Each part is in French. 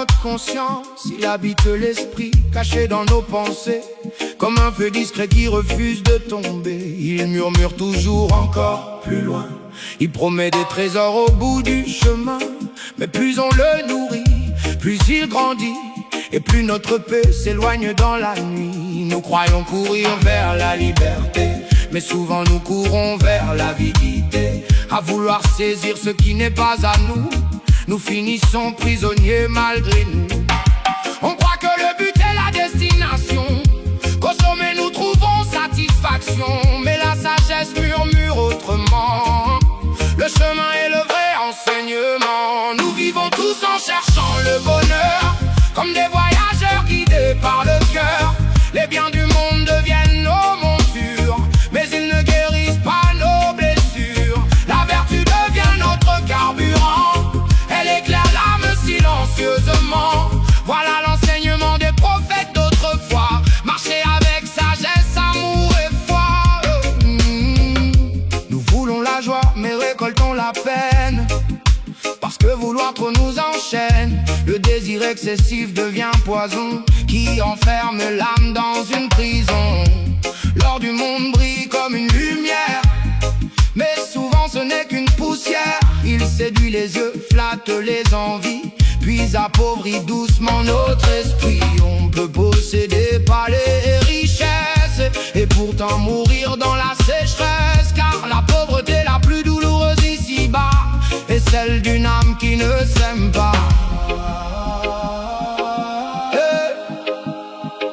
notre conscience, il habite l'esprit caché dans nos pensées. Comme un feu discret qui refuse de tomber, il murmure toujours encore plus loin. Il promet des trésors au bout du chemin, mais plus on le nourrit, plus il grandit, et plus notre paix s'éloigne dans la nuit. Nous croyons courir vers la liberté, mais souvent nous courons vers l'avidité. À vouloir saisir ce qui n'est pas à nous, nous finissons prisonniers malgré nous. On croit que le but est la destination, qu'au sommet nous trouvons satisfaction, mais la sagesse murmure autrement. Le chemin est le vrai enseignement. Nous vivons tous en cherchant le bonheur, comme des voyageurs guidés par le cœur. Les biens du monde deviennent nos montures, mais ils ne guérissent pas nos blessures. La vertu devient notre carburant, elle éclaire l'âme silencieusement. Voilà l'enseignement des prophètes d'autrefois. Marcher avec sagesse, amour et foi. Nous voulons la joie, mais récoltons la peine, parce que vouloir trop nous enchaîne. Le désir excessif devient poison, qui enferme l'âme dans une prison. L'or du monde brille comme une lumière, mais souvent ce n'est qu'une poussière. Il séduit les yeux, flatte les envies, puis appauvrit doucement notre esprit. On peut posséder palais et richesses, et pourtant mourir dans la sécheresse. Car la pauvreté la plus douloureuse ici-bas est celle d'une âme qui ne s'aime pas.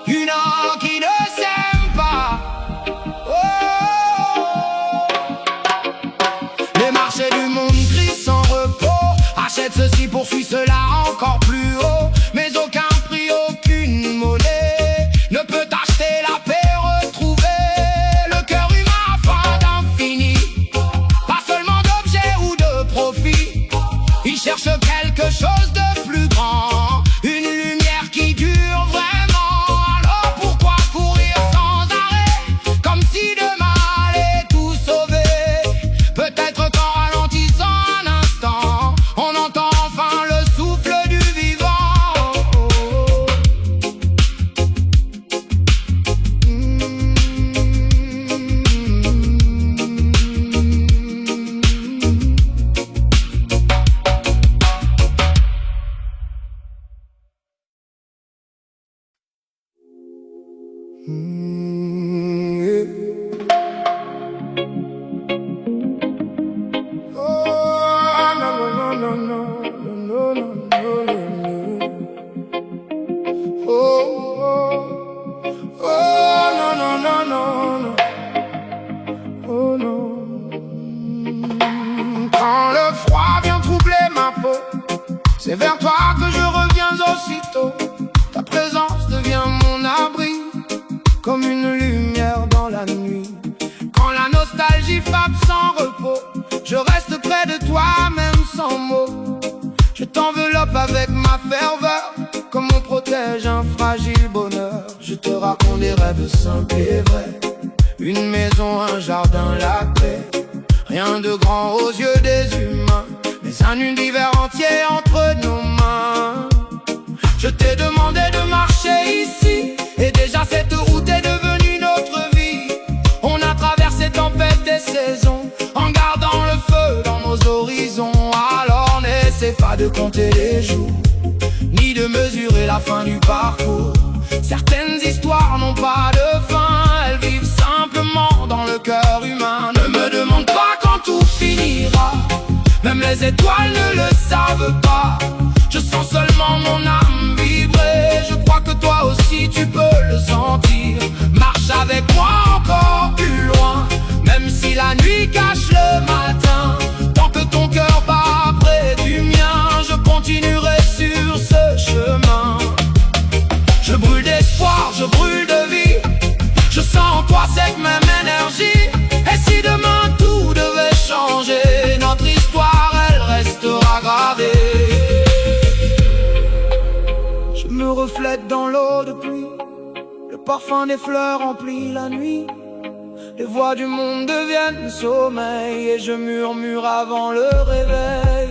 Une âme qui ne s'aime pas. Les marchés du monde crient sans repos, achète ceci, poursuit cela encore plus haut. Mais aucun prix, aucune monnaie ne peut acheter la paix retrouvée. Le cœur humain a faim d'infini, pas seulement d'objets ou de profit. Il cherche quelque chose de plus grand, une lumière qui dure vraiment. Alors pourquoi courir sans arrêt, comme si demain allait tout sauver? Peut-être qu'en ralentissant un instant, on entend enfin le souffle du vivant. Quand le froid vient troubler ma peau, c'est vers toi que je reviens aussitôt. Ta présence devient mon abri, comme une lumière dans la nuit. Quand la nostalgie frappe sans repos, je reste près de toi même sans mots. Je t'enveloppe avec ma ferveur, comme on protège un fragile bonheur. Je te raconte des rêves simples et vrais, une maison, un jardin, la paix. Rien de grand aux yeux des humains, mais un univers entier entre nos mains. Je t'ai demandé de marcher ici, et déjà cette route est devenue notre vie. On a traversé tempêtes et saisons, en gardant le feu dans nos horizons. Alors n'essaie pas de compter les jours, ni de mesurer la fin du parcours. Certaines histoires n'ont pas de fin, elles vivent simplement dans le cœur humain. Ne me demande pas quand tout finira, même les étoiles ne le savent pas. Je sens seulement mon âme vibrer, je crois que toi aussi tu peux le sentir. Marche avec moi encore plus loin, même si la nuit cache le matin. Tant que ton cœur bat près du mien, je continuerai sur ce chemin. Je brûle d'espoir, je brûle de vie, je sens en toi cette même énergie. Et si demain tout devait changer, notre histoire elle restera gravée. Je me reflète dans l'eau de pluie, le parfum des fleurs remplit la nuit. Les voix du monde deviennent sommeil, et je murmure avant le réveil.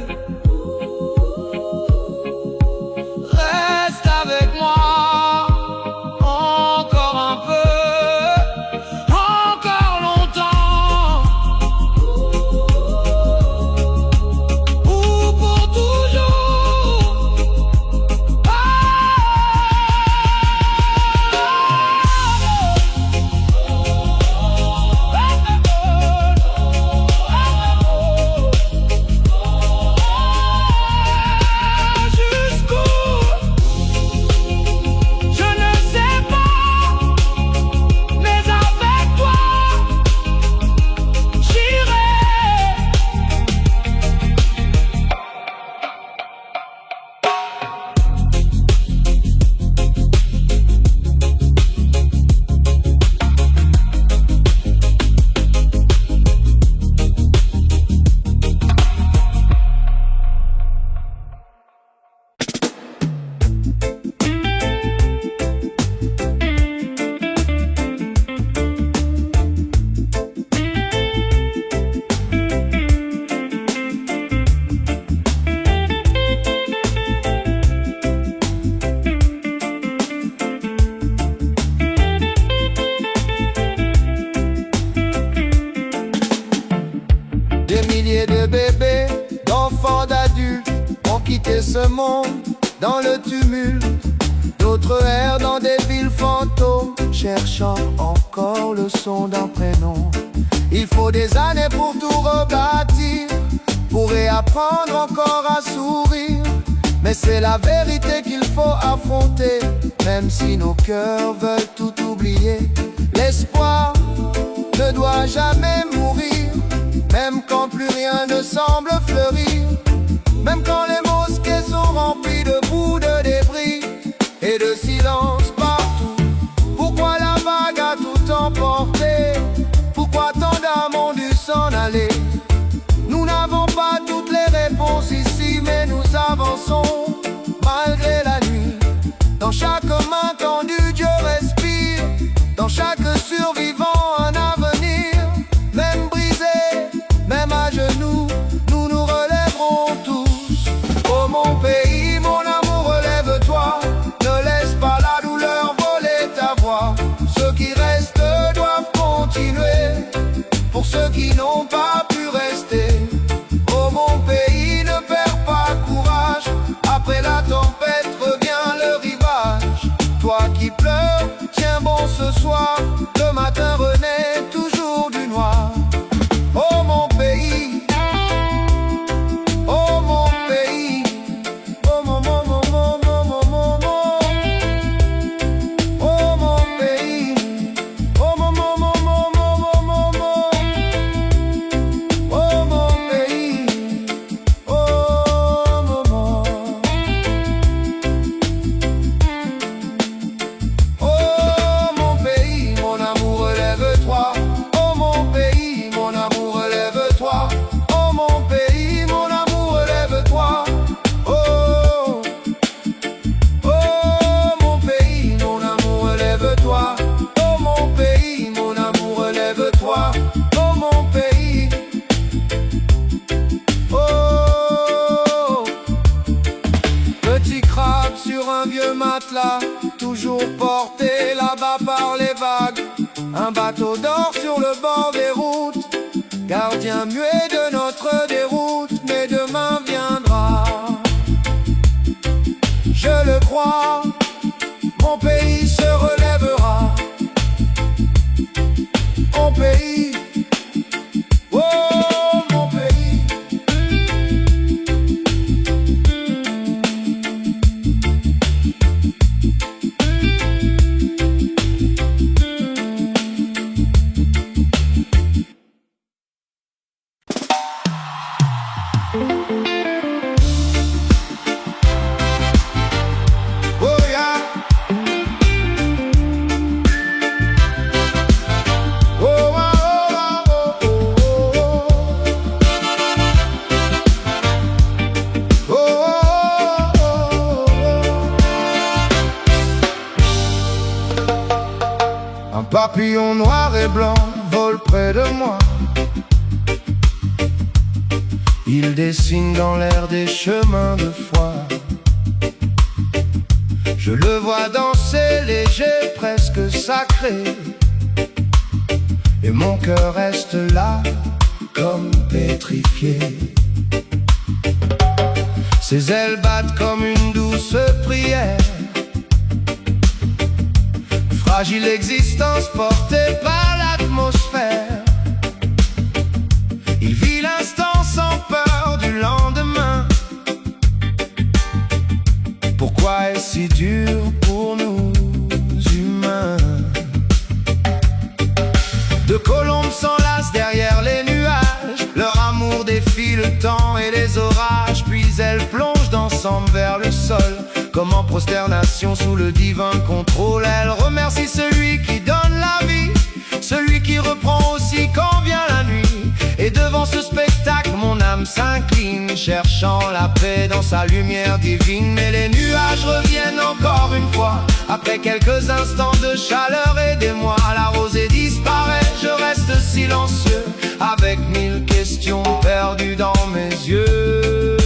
ce monde dans le tumulte. D'autres errent dans des villes fantômes, cherchant encore le son d'un prénom. Il faut des années pour tout rebâtir, pour réapprendre encore à sourire. Mais c'est la vérité qu'il faut affronter, même si nos cœurs veulent tout oublier. L'espoir ne doit jamais mourir, même quand plus rien ne semble fleurir. Même quand les mosquées sont remplies de boue, de débris et de silence partout. Pourquoi la vague a tout emporté? Pourquoi tant d'âmes ont dû s'en aller? Nous n'avons pas toutes les réponses ici, mais nous avançons malgré la nuit. Dans chaque main tendue, Dieu respire. Dans chaque survivant, un avenir. Même brisé, même à genoux, nous nous relèverons tous. Oh mon pays, mon amour, relève-toi. Ne laisse pas la douleur voler ta voix. Ceux qui restent doivent continuer. Pour ceux qui n'ont pas pu rester, oh mon pays, ne perds pas courage. Après la tempête revient le rivage. Toi qui pleures, tiens bon ce soir. Le matin renaît toujours du noir. Oh mon pays, oh mon pays, oh mon mon mon mon mon mon mon mon. Oh mon pays, oh mon mon mon mon mon mon mon mon. Oh mon pays, oh mon mon. Oh mon pays, mon amour, relève-toi. Oh mon pays, mon amour, relève-toi. Oh mon pays, mon amour, relève-toi. Oh, oh mon pays, mon amour, relève-toi. Oh mon pays, mon amour, relève-toi. Oh mon pays. Oh, petit crabe sur un vieux matelas, toujours porté là-bas par les vagues. Un bateau d'or sur le bord des routes, gardien muet de notre déroute. Mais demain viendra, je le crois, mon pays se relèvera. Mon pays, oh mon pays. Oh yeah. Oh ah, oh oh oh oh. Oh oh oh. Un papillon noir et blanc vole près de moi. Il dessine dans l'air des chemins de foi. Je le vois danser léger, presque sacré. Et mon cœur reste là, comme pétrifié. Ses ailes battent comme une douce prière. Fragile existence portée par l'atmosphère. Il vit l'instant sans peur du lendemain. Pourquoi est-ce si dur pour nous humains? De colombes s'enlacent derrière les nuages. Leur amour défie le temps et les orages. Puis elles plongent d'ensemble vers le sol, comme en prosternation sous le divin contrôle. Elles remercient celui qui donne la vie, celui qui reprend aussi quand vient la nuit. Et devant ce spectacle, mon âme s'incline, cherchant la paix dans sa lumière divine. Mais les nuages reviennent encore une fois, après quelques instants de chaleur et des mois. La rosée disparaît, je reste silencieux, avec mille questions perdues dans mes yeux.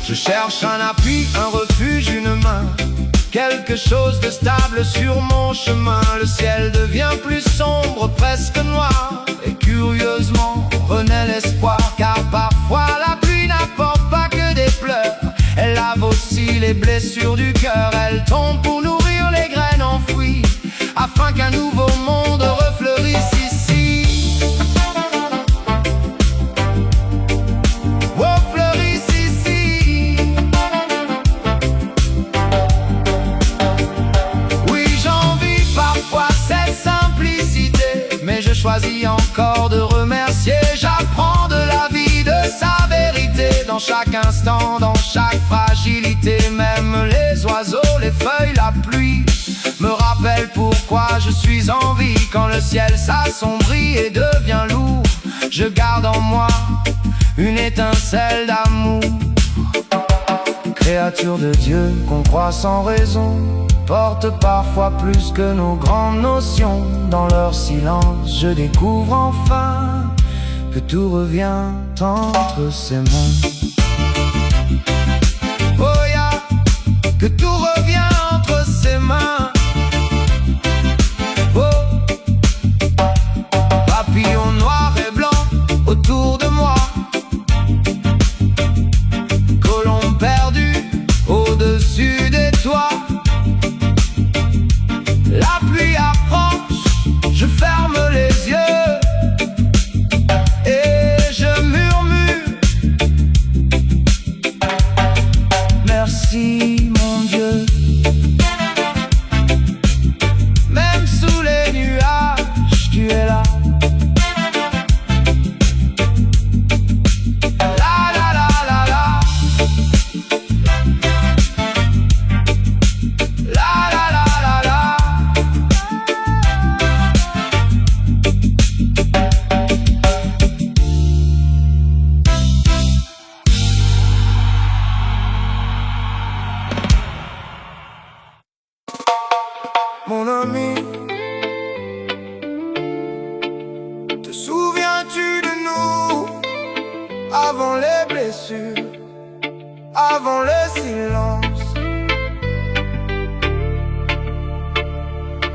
Je cherche un appui, un refuge, une main, quelque chose de stable sur mon chemin. Le ciel devient plus sombre, presque noir, et curieusement renaît l'espoir. Car parfois la pluie n'apporte pas que des pleurs, elle les blessures du cœur. Elles tombent pour nourrir les graines enfouies, afin qu'un nouveau monde refleurisse ici. Refleurisse ici. Oui, j'envie parfois cette simplicité, mais je choisis encore de remercier. J'apprends de la vie, de sa vérité, dans chaque instant, dans chaque fragilité. Même les oiseaux, les feuilles, la pluie me rappellent pourquoi je suis en vie. Quand le ciel s'assombrit et devient lourd, je garde en moi une étincelle d'amour. Créature de Dieu qu'on croit sans raison, porte parfois plus que nos grandes notions. Dans leur silence, je découvre enfin que tout revient entre ses mains. Oh yeah, que tout revient entre ses mains. Oh, papillon noir et blanc autour de moi, colombe perdu au-dessus des toits. La pluie approche, je ferme les yeux et je murmure: merci mon Dieu. Même sous les nuages, tu es là. La la la la la. La la la la la. Mon ami, te souviens-tu de nous, avant les blessures, avant le silence?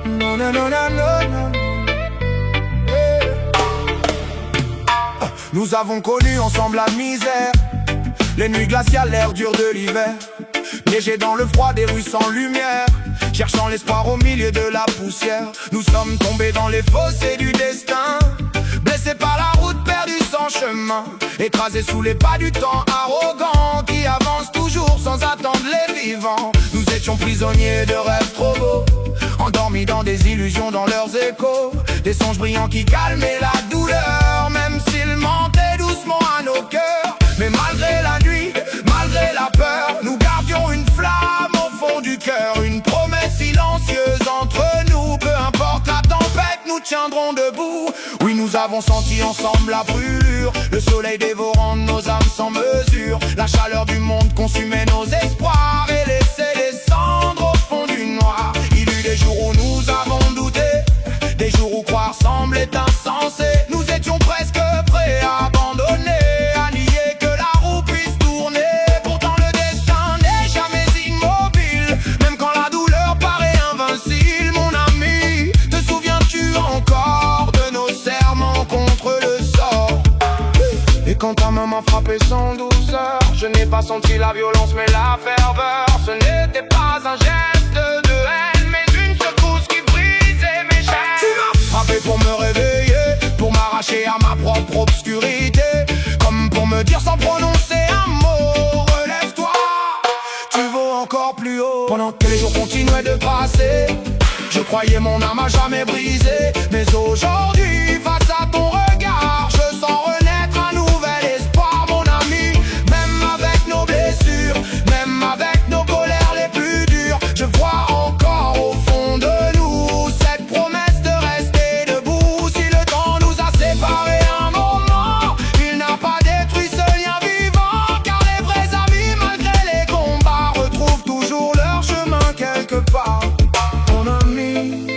Non, non, non, non, non, non. Yeah. Nous avons connu ensemble la misère, les nuits glaciales, l'air dur de l'hiver, neiger dans le froid des rues sans lumière, cherchant l'espoir au milieu de la poussière. Nous sommes tombés dans les fossés du destin, blessés par la route, perdus sans chemin, écrasés sous les pas du temps arrogant qui avance toujours sans attendre les vivants. Nous étions prisonniers de rêves trop beaux, endormis dans des illusions, dans leurs échos, des songes brillants qui calmaient la douleur, même s'ils mentaient doucement à nos cœurs. Mais malgré la nuit, malgré la peur, nous gardions une flamme au fond du cœur, une promesse silencieuse entre nous. Peu importe la tempête, nous tiendrons debout. Oui, nous avons senti ensemble la brûlure, le soleil dévorant nos âmes sans mesure. La chaleur du monde consumait nos espoirs et laissait des cendres au fond du noir. Il y eut des jours où nous avons douté, des jours où croire semblait insensé. Nous étions presque prêts à abandonner, à nier que la roue puisse tourner. Pourtant le destin n'est jamais immobile, même quand la douleur paraît invincible. Mon ami, te souviens-tu encore de nos serments contre le sort? Et quand ta main m'a frappé sans douceur, je n'ai pas senti la violence mais la ferveur. Ce n'était pas un geste de haine, mais une secousse qui brisait mes chaînes. Tu m'as frappé pour me réveiller, pour m'arracher à ma propre obscurité, comme pour me dire sans prononcer un mot: relève-toi, tu vaux encore plus haut. Pendant que les jours continuaient de passer, je croyais mon âme à jamais brisée. Mais aujourd'hui, face à ton regard, je sens renaître un nouvel espoir. Mon ami, même avec nos blessures, même avec nos colères les plus dures, je vois encore au fond de nous cette promesse de rester debout. Si le temps nous a séparés un moment, il n'a pas détruit ce lien vivant, car les vrais amis, malgré les combats, retrouvent toujours leur chemin quelque part. Mon ami,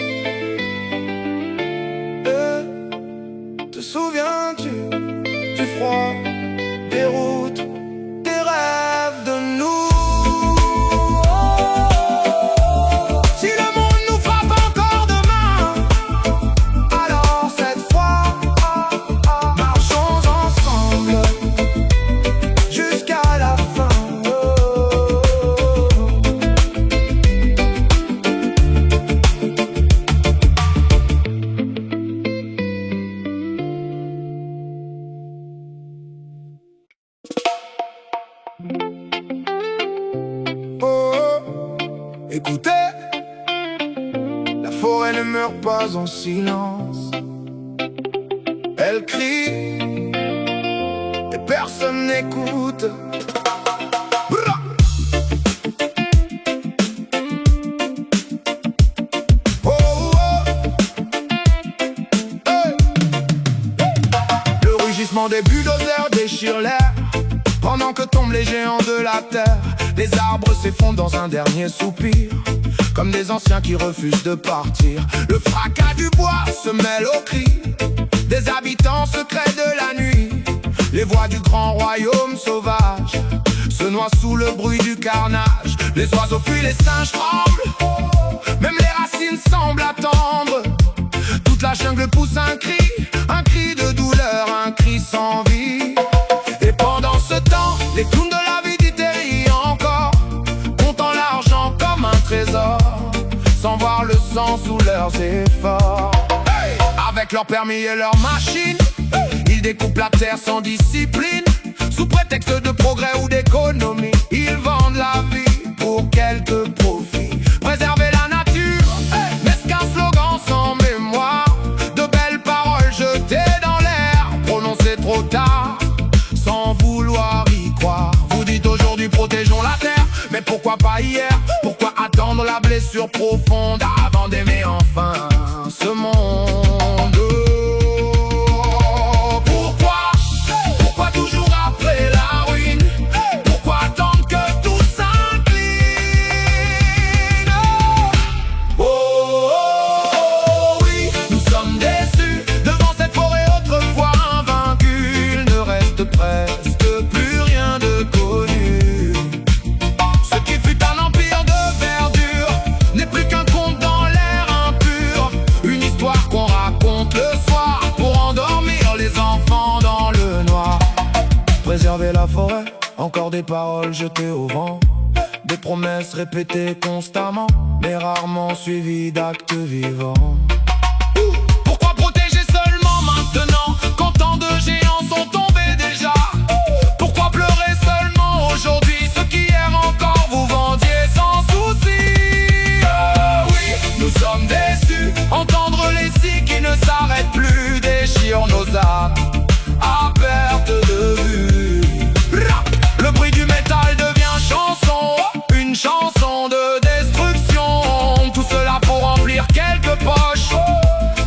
forêt ne meurt pas en silence. Elle crie et personne n'écoute. Oh, oh. Hey. Le rugissement des bulldozers déchire l'air pendant que tombent les géants de la terre. Les arbres s'effondrent dans un dernier soupir, comme des anciens qui refusent de partir. Le fracas du bois se mêle aux cris des habitants secrets de la nuit. Les voix du grand royaume sauvage se noient sous le bruit du carnage. Les oiseaux fuient, les singes tremblent, même les racines semblent attendre. Toute la jungle pousse un cri de douleur, un cri sans vie. Et pendant ce temps, les clowns de la vie d'Italie encore comptant l'argent comme un trésor, sans voir le sang sous leurs efforts. Avec leur permis et leur machine, ils découpent la terre sans discipline. Sous prétexte de progrès ou d'économie, ils vendent la vie pour quelques profits. Préserver la nature, n'est-ce qu'un slogan sans mémoire? De belles paroles jetées dans l'air, prononcées trop tard, sans vouloir y croire. Vous dites aujourd'hui protégeons la terre, mais pourquoi pas hier? Pourquoi attendre la blessure profonde avant d'aimer enfin ce monde? Pourquoi toujours après la ruine? Pourquoi attendre que tout s'incline? Oh, oh, oh, oui, nous sommes déçus devant cette forêt autrefois invaincue. Il ne reste presque plus rien de connu. Ce qui fut un empire de verdure n'est plus qu'un conte dans l'air impur. Une histoire qu'on raconte le soir pour endormir les enfants dans le noir. Préserver la forêt, encore des paroles jetées au vent, des promesses répétées constamment, mais rarement suivies d'actes vivants. Pourquoi protéger seulement maintenant, quand tant de géants sont tombés déjà? Pourquoi pleurer seulement aujourd'hui, ce qui hier encore vous vendiez sans souci? Oui, nous sommes déçus, entendre les scies qui ne s'arrêtent plus déchirent nos âmes à perte de vue. Le bruit du métal devient chanson, une chanson de destruction. Tout cela pour remplir quelques poches,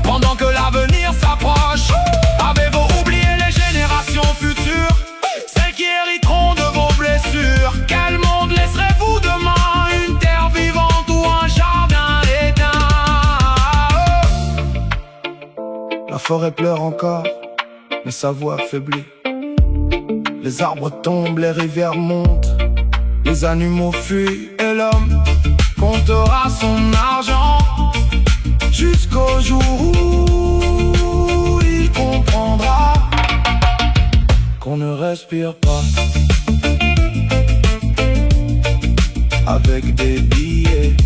pendant que l'avenir s'approche. Avez-vous oublié les générations futures, celles qui hériteront de vos blessures? Quel monde laisserez-vous demain? Une terre vivante ou un jardin éteint? La forêt pleure encore, mais sa voix faiblit. Les arbres tombent, les rivières montent, les animaux fuient et l'homme comptera son argent jusqu'au jour où il comprendra qu'on ne respire pas avec des billets.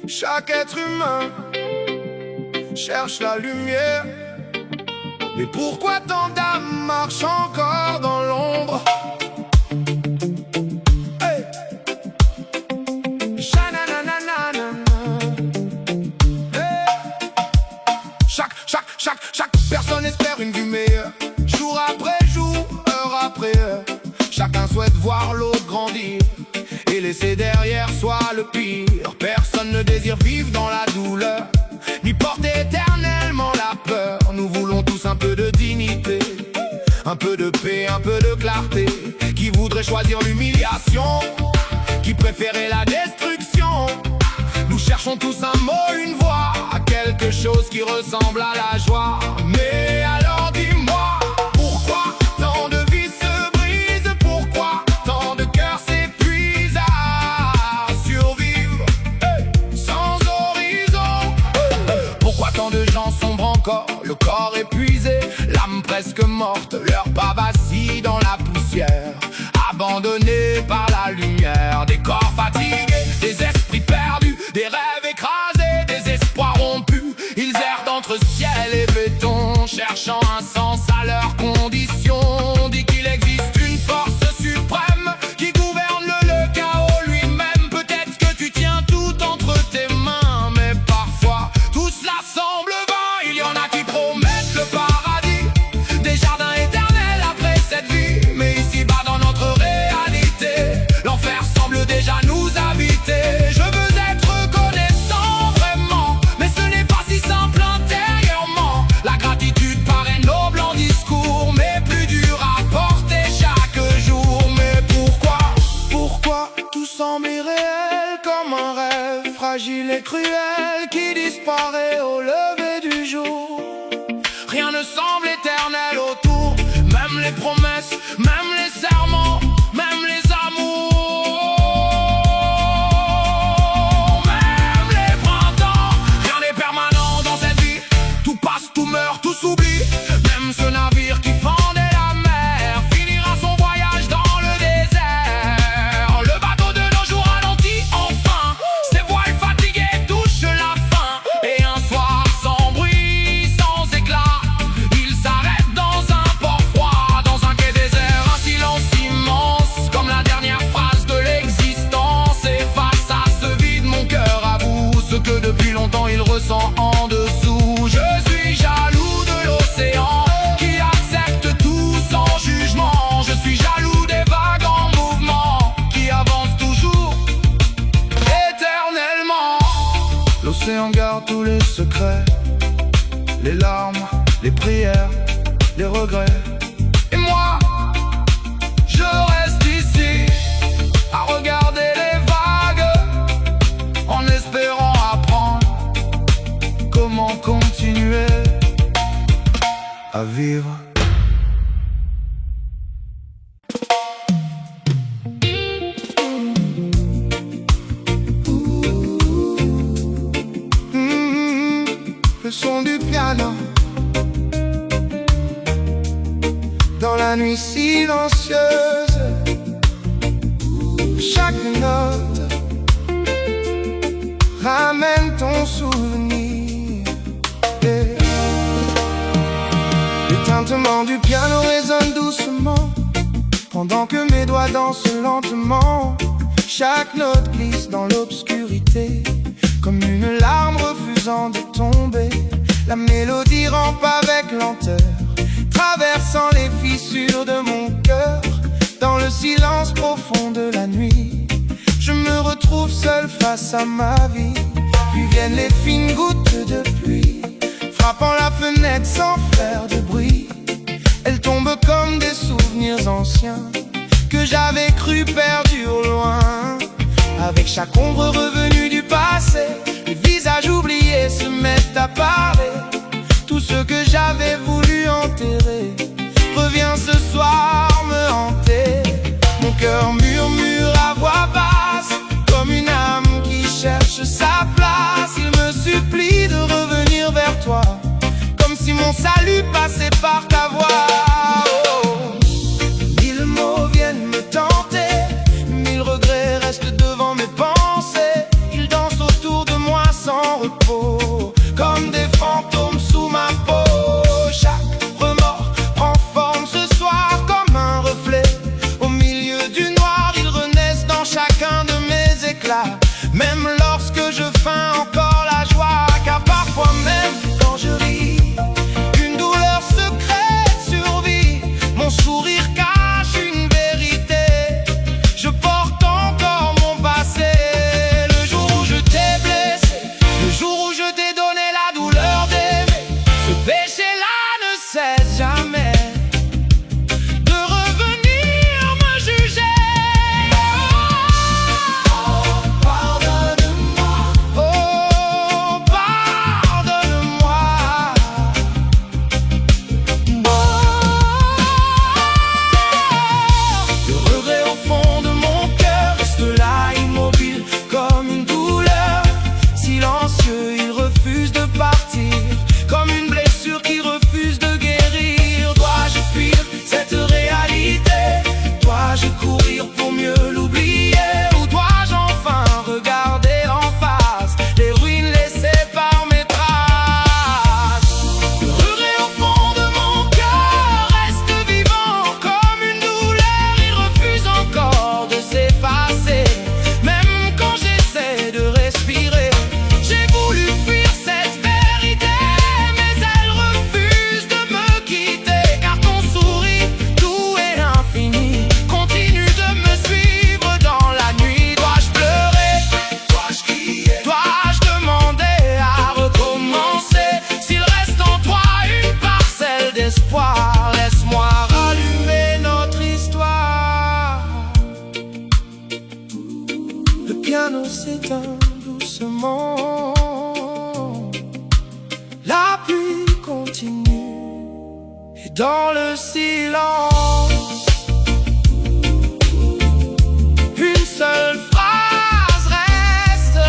Chaque être humain cherche la lumière, mais pourquoi tant d'âmes marchent encore dans l'ombre? Hey. Hey. Chaque personne espère une vie meilleure, jour après jour, heure après heure. Chacun souhaite voir l'autre grandir et laisser derrière soi le pire. Personne ne désire vivre dans la douleur, ni porter éternellement la peur. Nous voulons tous un peu de dignité, un peu de paix, un peu de clarté. Qui voudrait choisir l'humiliation, qui préférait la destruction? Nous cherchons tous un mot, une voix, quelque chose qui ressemble à la joie. Mais alors dis-moi, pourquoi tant de vies se brisent? Pourquoi tant de cœurs s'épuisent à survivre sans horizon? Pourquoi tant de gens sombrent encore, le corps épuisé, l'âme presque morte, leur pas vacille dans la poussière, abandonnés par la lumière? Des corps fatigués, des esprits perdus, des rêves écrasés, des espoirs rompus. Ils errent entre ciel et béton, cherchant un sens à leur les promesses, même les serments, même les amours, même les printemps. Rien n'est permanent dans cette vie. Tout passe, tout meurt, tout s'oublie. Même ce navire qui fendait la mer finira son voyage dans le désert. Le bateau de nos jours ralentit enfin. Ses voiles fatiguées touchent la fin. Et un soir sans bruit, sans éclat, il s'arrête dans un port froid, dans un quai désert. Un silence immense, comme la dernière phrase de l'existence. Et face à ce vide, mon cœur avoue ce que depuis longtemps il ressent en dessous. Je suis jaloux de l'océan qui accepte tout sans jugement. Je suis jaloux des vagues en mouvement qui avancent toujours éternellement. L'océan garde tous les secrets, les larmes, les prières, les regrets. Et moi, je reste ici à regarder les vagues, en espérant apprendre comment continuer à vivre. Le son du piano dans la nuit silencieuse. Chaque note ramène ton souvenir. Et le tintement du piano résonne doucement pendant que mes doigts dansent lentement. Chaque note glisse dans l'obscurité comme une larme refusant de tomber. La mélodie rampe avec lenteur, traversant les fissures de mon cœur. Dans le silence profond de la nuit, je me retrouve seul face à ma vie. Puis viennent les fines gouttes de pluie, frappant la fenêtre sans faire de bruit. Elles tombent comme des souvenirs anciens que j'avais cru perdus au loin. Avec chaque ombre revenue du passé, les visages oubliés se mettent à parler. Tout ce que j'avais voulu enterrer revient ce soir me hanter. Mon cœur murmure à voix basse, comme une âme qui cherche sa place. Il me supplie de revenir vers toi, comme si mon salut passait par ta voix. Oh, mille mots viennent me tenter, mille regrets restent devant mes pensées. Ils dansent autour de moi sans repos, comme des fantômes sous ma peau. Chaque Et dans le silence, une seule phrase reste.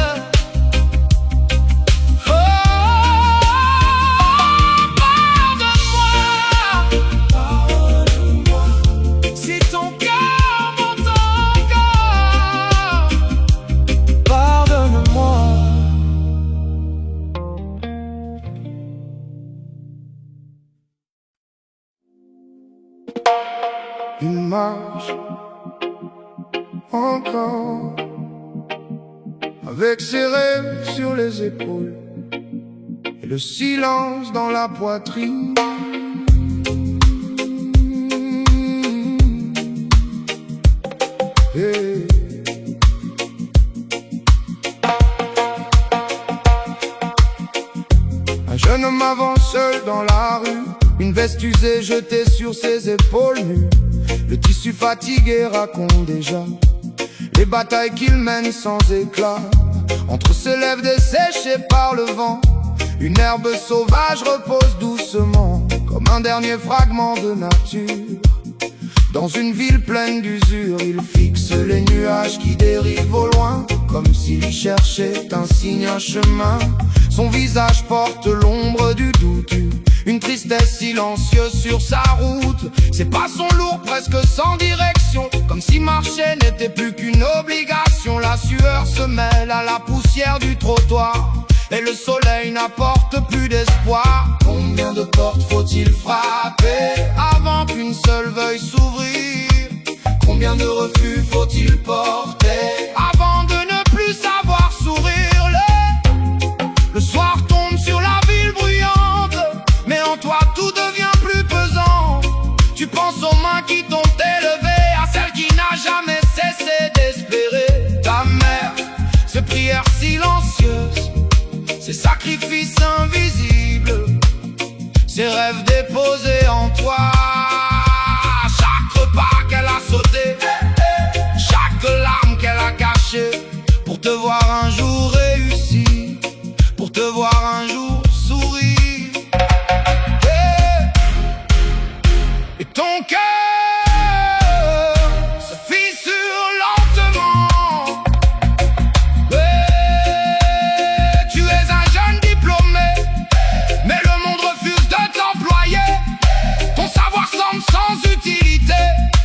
Oh, pardonne-moi, si ton cœur m'entend encore. Pardonne-moi. Une marche encore, avec ses rêves sur les épaules et le silence dans la poitrine. Hey. Un jeune homme avance seul dans la rue, une veste usée jetée sur ses épaules nues. Le tissu fatigué raconte déjà les batailles qu'il mène sans éclat. Entre ses lèvres desséchées par le vent, une herbe sauvage repose doucement, comme un dernier fragment de nature. Dans une ville pleine d'usure, il fixe les nuages qui dérivent au loin, comme s'il cherchait un signe, un chemin. Son visage porte l'ombre du doute, une tristesse silencieuse sur sa route. Ses pas sont lourds, presque sans direction, comme si marcher n'était plus qu'une obligation. La sueur se mêle à la poussière du trottoir, et le soleil n'apporte plus d'espoir. Combien de portes faut-il frapper avant qu'une seule veuille s'ouvrir? Combien de refus faut-il porter avant de ne plus savoir sourire? Le soir tombe sur la ville bruyante, mais en toi tout devient plus pesant. Tu penses aux mains qui t'ont élevé, à celle qui n'a jamais cessé d'espérer. Ta mère, ses prières silencieuses, ses sacrifices invisibles, ses rêves déposés en toi. Chaque repas qu'elle a sauté, chaque larme qu'elle a cachée, pour te voir un jour réussir, pour te voir un jour sourire. Et ton cœur se fissure lentement. Tu es un jeune diplômé, mais le monde refuse de t'employer. Ton savoir semble sans utilité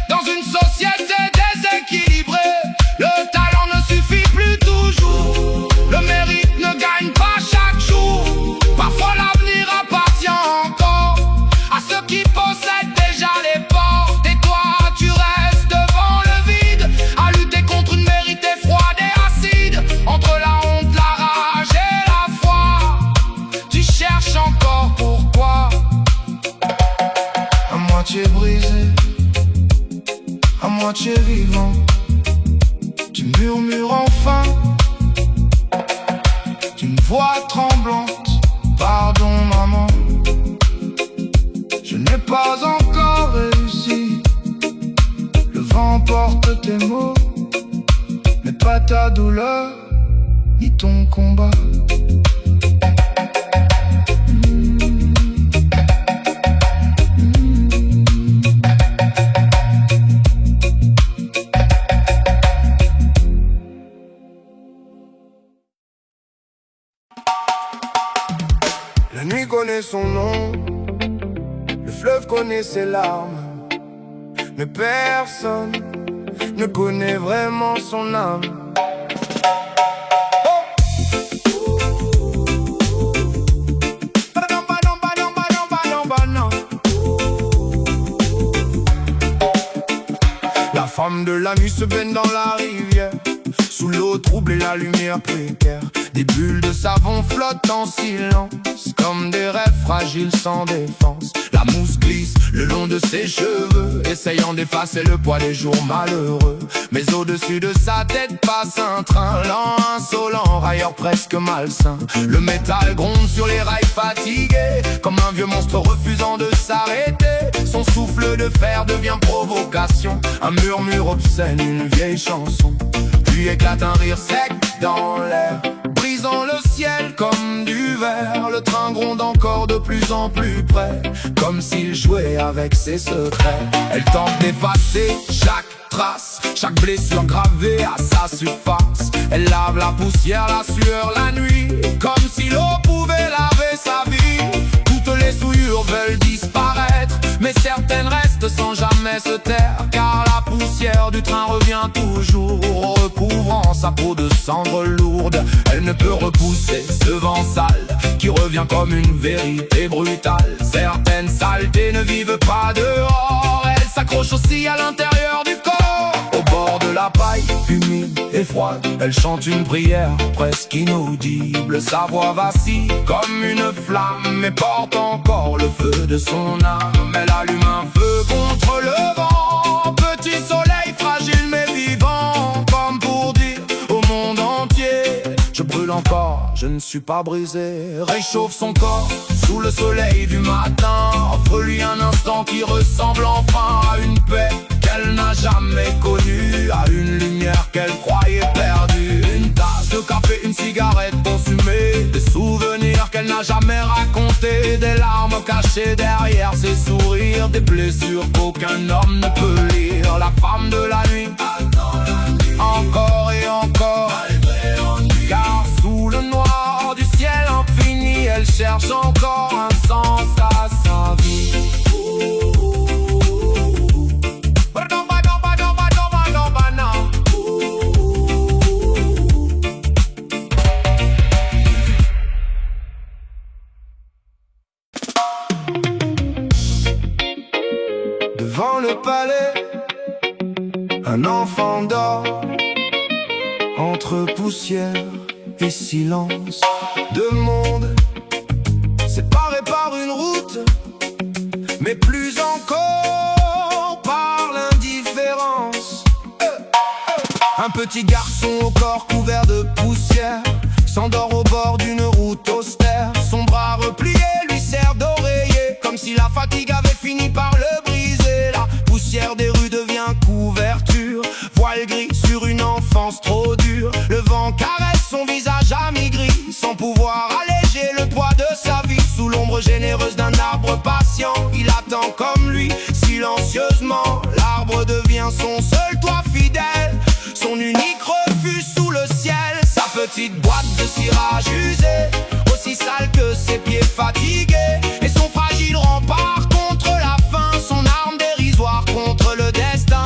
dans une société déséquilibrée. Le talent ne suffit plus toujours, le mérite ne gagne pas chaque jour. Parfois l'avenir appartient encore à ceux qui possèdent déjà les portes. Et toi tu restes devant le vide, à lutter contre une vérité froide et acide. Entre la honte, la rage et la foi, tu cherches encore pourquoi. À moitié brisé, à moitié vivant, tu murmures enfin d'une voix tremblante: pardon maman, je n'ai pas encore réussi. Le vent porte tes mots, mais pas ta douleur, ni ton combat. La nuit connaît son nom, le fleuve connaît ses larmes, mais personne ne connaît vraiment son âme. La femme de la nuit se baigne dans la rivière, sous l'eau trouble et la lumière précaire. Des bulles de savon flottent en silence, comme des rêves fragiles sans défense. La mousse glisse le long de ses cheveux, essayant d'effacer le poids des jours malheureux. Mais au-dessus de sa tête passe un train lent, insolent, railleur presque malsain. Le métal gronde sur les rails fatigués, comme un vieux monstre refusant de s'arrêter. Son souffle de fer devient provocation, un murmure obscène, une vieille chanson. Puis éclate un rire sec dans l'air, brisant le ciel comme du verre. Le train gronde encore de plus en plus près, comme s'il jouait avec ses secrets. Elle tente d'effacer chaque trace, chaque blessure gravée à sa surface. Elle lave la poussière, la sueur, la nuit, comme si l'eau pouvait laver sa vie. Toutes les souillures veulent disparaître, mais certaines restent sans jamais se taire. Car la poussière du train revient toujours, recouvrant sa peau de cendres lourdes. Elle ne peut repousser ce vent sale qui revient comme une vérité brutale. Certaines saletés ne vivent pas dehors, elles s'accrochent aussi à l'intérieur du corps. Au bord de la paille, humide et froide, elle chante une prière presque inaudible. Sa voix vacille comme une flamme, mais porte encore le feu de son âme. Elle allume un feu contre le vent, petit soleil fragile mais vivant, comme pour dire au monde entier: je brûle encore, je ne suis pas brisé. Réchauffe son corps sous le soleil du matin, offre-lui un instant qui ressemble enfin à une paix qu'elle n'a jamais connue, à une lumière qu'elle croyait perdue. Une tasse de café, une cigarette consumée, des souvenirs qu'elle n'a jamais racontés, des larmes cachées derrière ses sourires, des blessures qu'aucun homme ne peut lire. La femme de la nuit attend la nuit, encore et encore, malgré l'ennui. Car sous le noir du ciel infini, elle cherche encore un sens à sa vie. Devant le palais, un enfant dort, entre poussière et silence. Deux mondes séparés par une route, mais plus encore par l'indifférence. Un petit garçon au corps couvert de poussière s'endort au bord d'une route austère. Son bras replié lui sert d'oreiller, comme si la fatigue avait fini par le briser. La poussière des rues devient couverture, voile gris sur une enfance trop dure. Le vent caresse son visage amaigri, sans pouvoir alléger le poids de sa vie. Sous l'ombre généreuse d'un arbre patient, il attend comme lui, silencieusement. L'arbre devient son seul toit fidèle, son unique refuge sous le ciel. Sa petite boîte de cirage usée, aussi sale que ses pieds fatigués, et son fragile rempart contre la faim, son arme dérisoire contre le destin.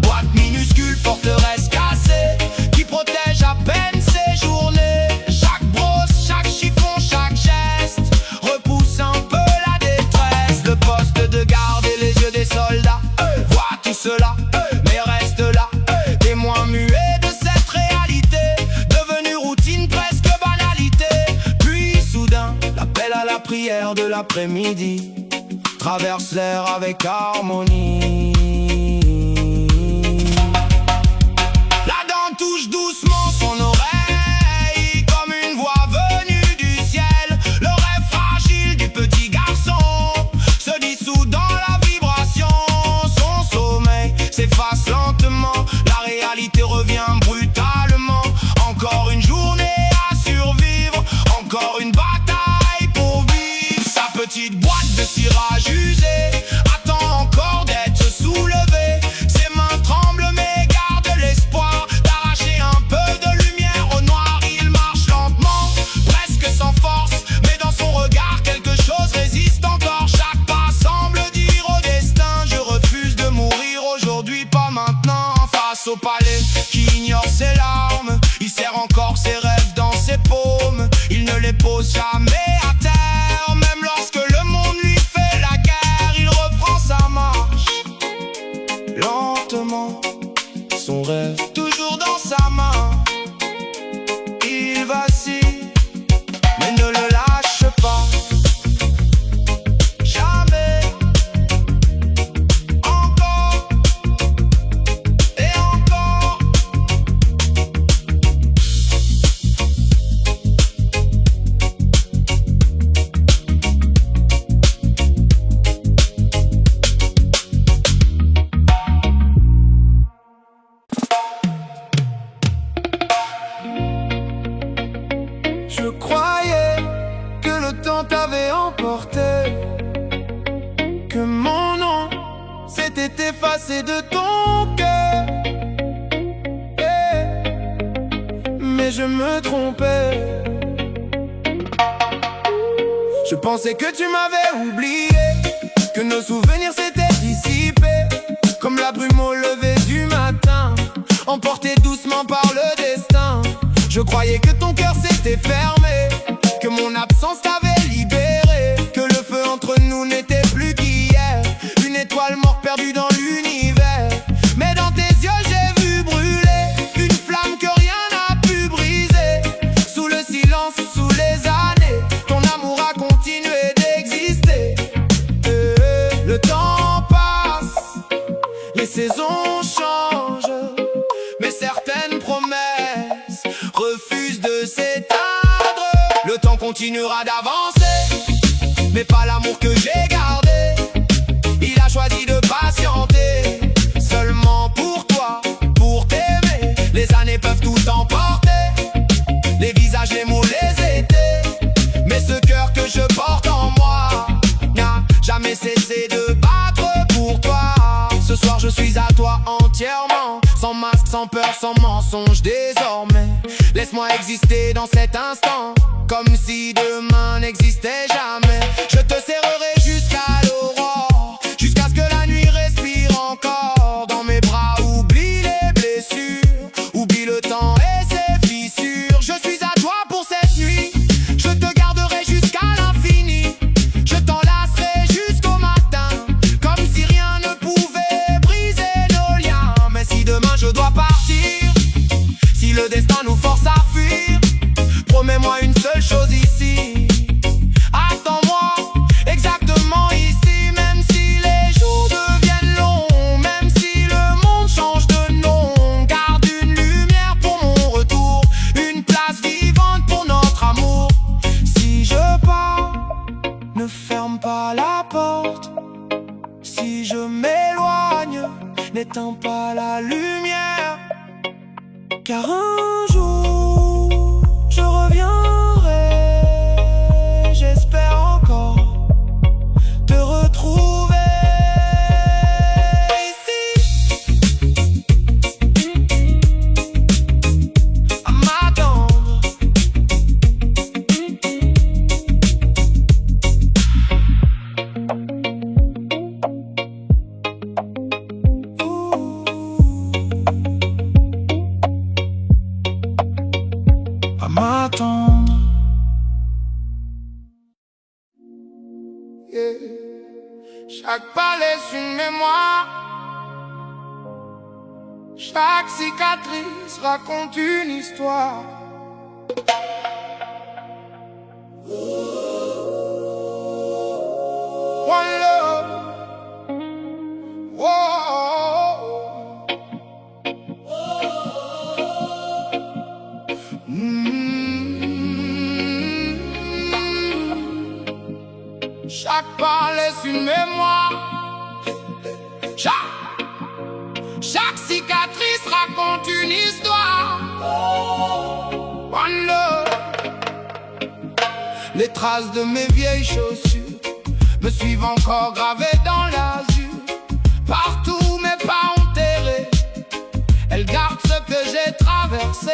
Boîte minuscule, forteresse cassée, qui protège à peine ses journées. Chaque brosse, chaque chiffon, chaque geste repousse un peu la détresse. Le poste de garde et les yeux des soldats voient tout cela, mais reste là, témoin muet de cette réalité, devenue routine, presque banalité. Puis soudain, l'appel à la prière de l'après-midi traverse l'air avec harmonie. La dent touche doucement son oreille, comme une voix venue du ciel. Le rêve fragile du petit garçon se dissout dans la vibration. Son sommeil s'efface lentement, la réalité revient brutalement. Encore une journée à survivre, encore une bataille pour vivre. Sa petite boîte de cirage usée attend encore d'être soulevée. Ses mains tremblent mais gardent l'espoir d'arracher un peu de lumière s'était effacé de ton cœur. Mais je me trompais. Je pensais que tu m'avais oublié, que nos souvenirs s'étaient dissipés, comme la brume au lever du matin, emporté doucement par le destin. Je croyais que ton cœur s'était fermé, que mon absence t'avait libéré, que le feu entre nous n'était plus qu'hier, une étoile morte perdue dans l'univers. Mais dans tes yeux j'ai vu brûler une flamme que rien n'a pu briser. Sous le silence, sous les années, ton amour a continué d'exister. Le temps passe, les saisons changent, mais certaines promesses refusent de s'éteindre. Le temps continuera d'avancer, mais pas l'amour que j'ai gardé. Il a choisi de patienter, seulement pour toi, pour t'aimer. Les années peuvent tout emporter, les visages, les mots, les étés. Mais ce cœur que je porte en moi n'a jamais cessé de battre pour toi. Ce soir je suis à toi entièrement, sans masque, sans peur, sans mensonge désormais. Laisse-moi exister dans cet instant, comme si demain n'existait jamais. Je te serrerai jusqu'à l'aurore, jusqu'à ce que la nuit respire encore. Dans mes bras, oublie les blessures, oublie le temps et ses fissures. Je suis à toi pour cette nuit, je te garderai jusqu'à l'infini. Je t'enlacerai jusqu'au matin, comme si rien ne pouvait briser nos liens. Mais si demain je dois partir, si le destin nous force à fuir, promets-moi une seule chose ici. Attends-moi exactement ici, même si les jours deviennent longs, même si le monde change de nom. Garde une lumière pour mon retour, une place vivante pour notre amour. Si je pars, ne ferme pas la porte. Si je m'éloigne, n'éteins pas la lumière. Car un jour, je reviendrai, j'espère encore te retrouver ici, à m'attendre. À m'attendre. Chaque pas laisse une mémoire, chaque cicatrice raconte une histoire. One love, whoa. Chaque pas laisse une mémoire, chaque cicatrice raconte une histoire. One love. Les traces de mes vieilles chaussures me suivent encore gravées dans l'azur. Partout mes pas enterrés, elles gardent ce que j'ai traversé.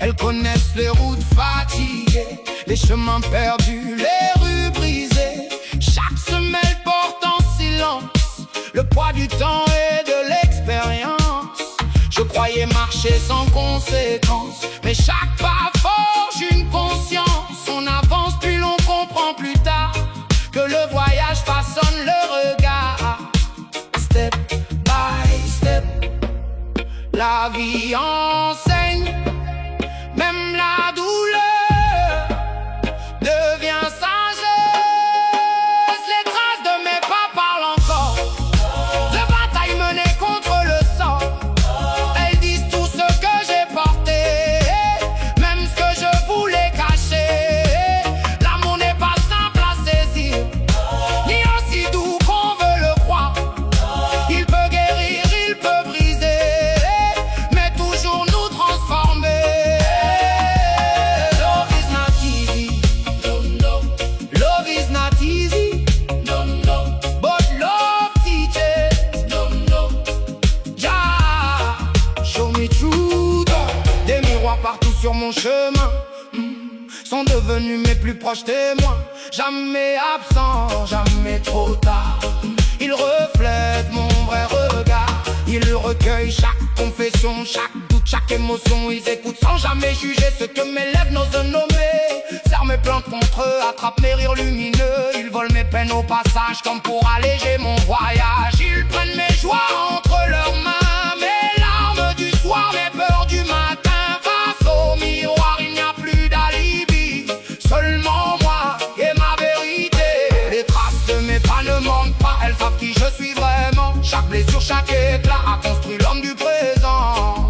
Elles connaissent les routes fatiguées, les chemins perdus, les rues brisées. Chaque semelle porte en silence le poids du temps et de l'expérience. Je croyais marcher sans conséquence, mais chaque pas forge une conscience. On avance puis l'on comprend plus tard que le voyage façonne le regard. Step by step, la vie enseigne. Même la douleur devient sagesse. Les traces de mes pas parlent encore de batailles menées contre le sang. Elles disent tout ce que j'ai porté, même ce que je voulais cacher. L'amour n'est pas simple à saisir, ni aussi doux qu'on veut le croire. Il peut guérir, il peut briser, mais toujours mon chemin sont devenus mes plus proches témoins. Jamais absent, jamais trop tard. Ils reflètent mon vrai regard. Ils recueillent chaque confession, chaque doute, chaque émotion. Ils écoutent sans jamais juger ce que mes lèvres n'osent nommer. Serrent mes plaintes contre eux, attrapent mes rires lumineux. Ils volent mes peines au passage comme pour alléger mon voyage. Ils prennent mes joies entre leurs mains, mes larmes du soir, mes peurs du matin. Face au miroir, il n'y a plus d'alibi, seulement moi et ma vérité. Les traces de mes pas ne mentent pas, elles savent qui je suis vraiment. Chaque blessure, chaque éclat a construit l'homme du présent.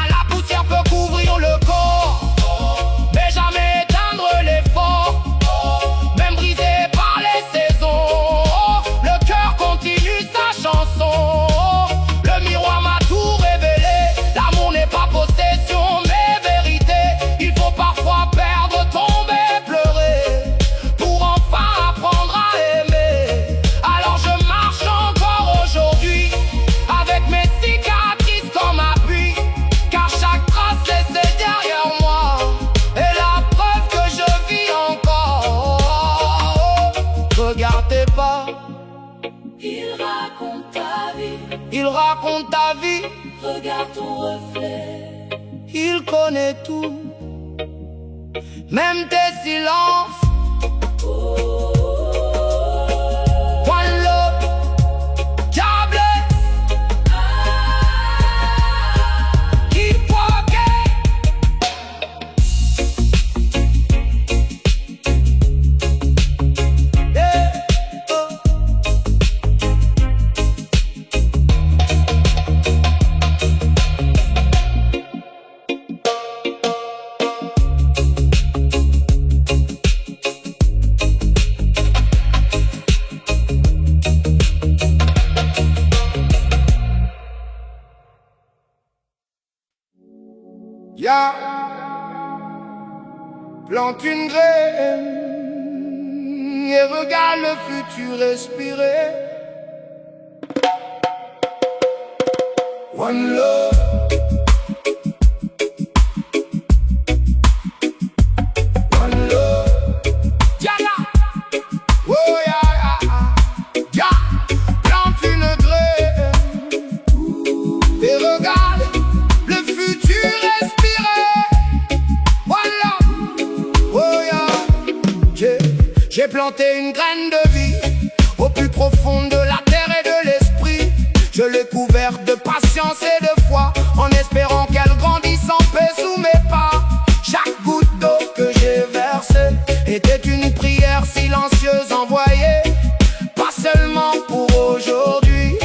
La poussière peut couvrir le corps, mais jamais éteindre l'effort. Même brisé par les saisons, le cœur continue sa chanson. Le miroir m'a tout révélé, l'amour n'est pas possession mais vérité. Il faut parfois perdre, tomber, pleurer pour enfin apprendre à aimer. Alors je marche encore aujourd'hui avec mes cicatrices comme appui, car chaque trace laissée derrière moi est la preuve que je vis encore. Regarde tes pas, Il raconte ta vie, il raconte ta vie, regarde ton reflet. il connaît tout, même tes silences. One love, God bless. Keep walking. Yeah, oh. Ya, plante une graine et regarde le futur respirer. One love, one love. Ya, ya, oh ya, ya, ya. Plante une graine et regarde le futur respirer. Voilà, oh yeah. J'ai planté une graine de vie au plus profond de la terre et de l'esprit. Je l'ai couverte de patience et de foi, en espérant qu'elle grandisse en paix sous mes pas. Chaque goutte d'eau que j'ai versée était une prière silencieuse envoyée, pas seulement pour aujourd'hui,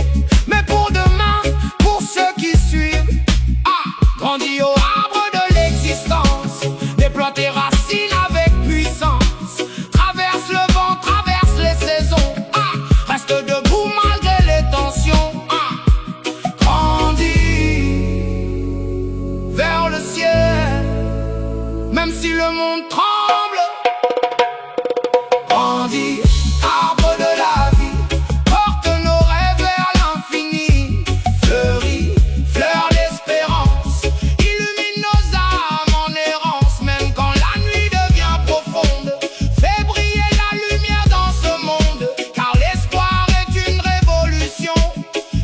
mais pour demain, pour ceux qui suivent. Grandis au arbre de l'existence, déploie tes racines avec puissance. Traverse le vent, traverse les saisons, reste debout malgré les tensions. Grandis vers le ciel, même si le monde tremble. Grandis, arbre de la vie, porte nos rêves vers l'infini. Fleuris, fleur d'espérance, illumine nos âmes en errance. Même quand la nuit devient profonde, fais briller la lumière dans ce monde. Car l'espoir est une révolution,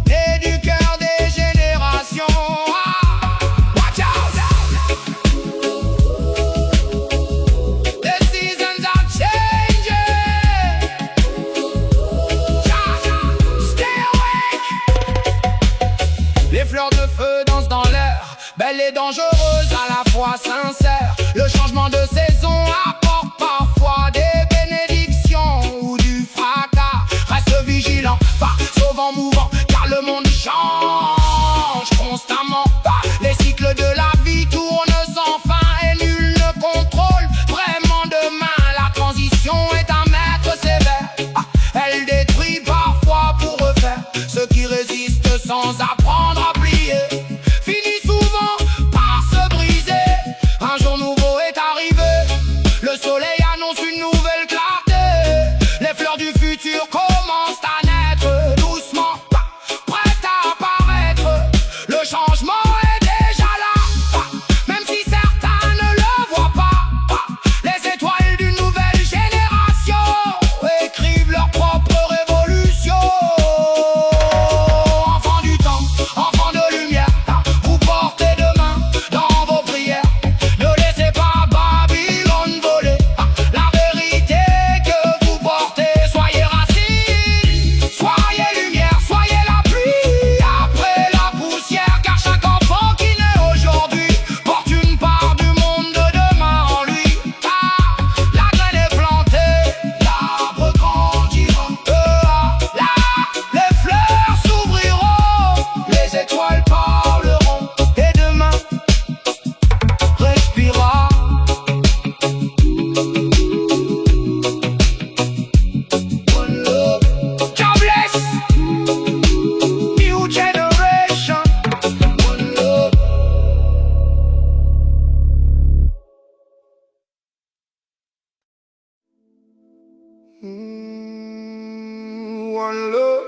née du cœur des générations. Watch out! The seasons are changing. Stay awake. Les fleurs de feu dansent dans l'air, belles et dangereuses à la fois sincères. Le changement de saison apporte parfois des bénédictions ou du fracas. Reste vigilant face au vent mouvant, car le monde change constamment. Les cycles de la vie tournent sans fin et nul ne contrôle vraiment demain. La transition est un maître sévère, elle détruit parfois pour refaire. Ceux qui résistent sans apprendre à plier finissent souvent par se briser. Un jour One love.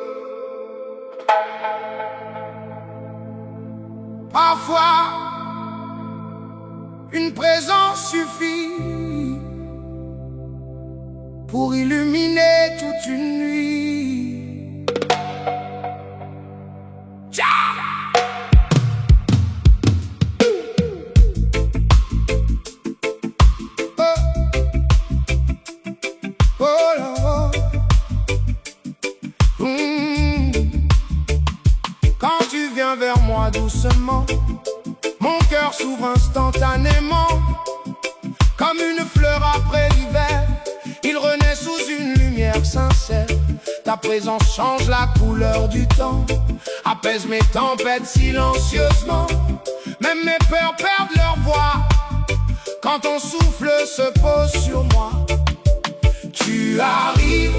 Parfois, une présence suffit pour illuminer toute une nuit. Tcha! Oh là là. Quand tu viens vers moi doucement, mon cœur s'ouvre instantanément. Comme une fleur après l'hiver, il renaît sous une lumière sincère. Ta présence change la couleur du temps, apaise mes tempêtes silencieusement. Même mes peurs perdent leur voix quand ton souffle se pose sur moi. Tu arrives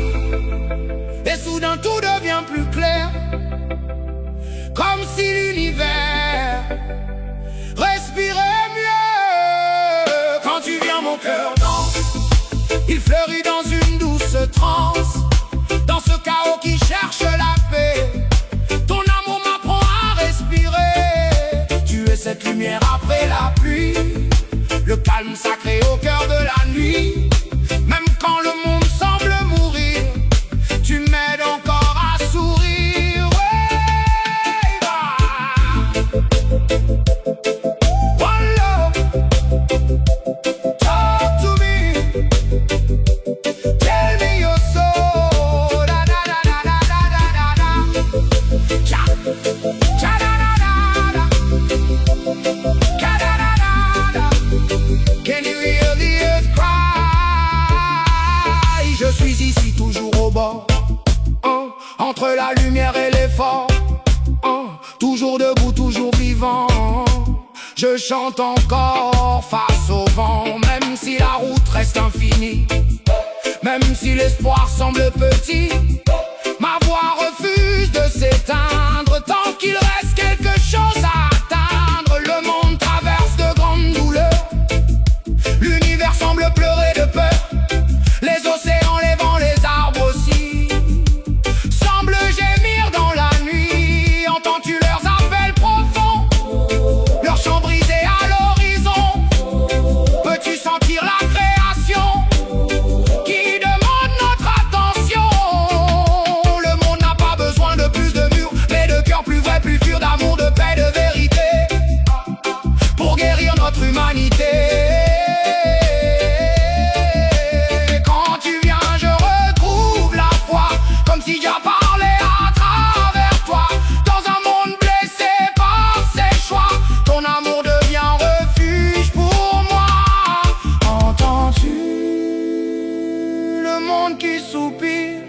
et soudain tout devient plus clair, comme si l'univers respirait mieux. Quand tu viens, mon cœur danse, il fleurit dans une douce transe. Dans ce chaos qui cherche la paix, ton amour m'apprend à respirer. Tu es cette lumière après la pluie, le calme sacré au cœur de la nuit. Même quand le monde semble mourir, tu m'aides encore à sourire. Ouais, bah. One love, talk to me, tell me your soul. Da da da da da da da da. Cha, cha da da da da. Cha da da da da. Can you hear the earth cry? Je suis ici toujours au bord, entre la lumière et l'effort, toujours debout, toujours vivant. Je chante encore face au vent, même si la route reste infinie, même si l'espoir semble petit. Ma voix refuse de s'éteindre tant qu'il reste quelque chose à atteindre. Le monde traverse de grandes douleurs, l'univers semble pleurer de peur. Les océans, les vents, les arbres aussi semblent gémir dans la nuit. Entends-tu leurs appels profonds, leurs chants brisés à l'horizon? Peux-tu sentir la création qui demande notre attention? Le monde n'a pas besoin de plus de murs, mais de cœurs plus vrais, plus purs, d'amour, de paix, de vérité, pour guérir notre humanité. Si j'ai parlé à travers toi, dans un monde blessé par ses choix, ton amour devient refuge pour moi. Entends-tu le monde qui soupire?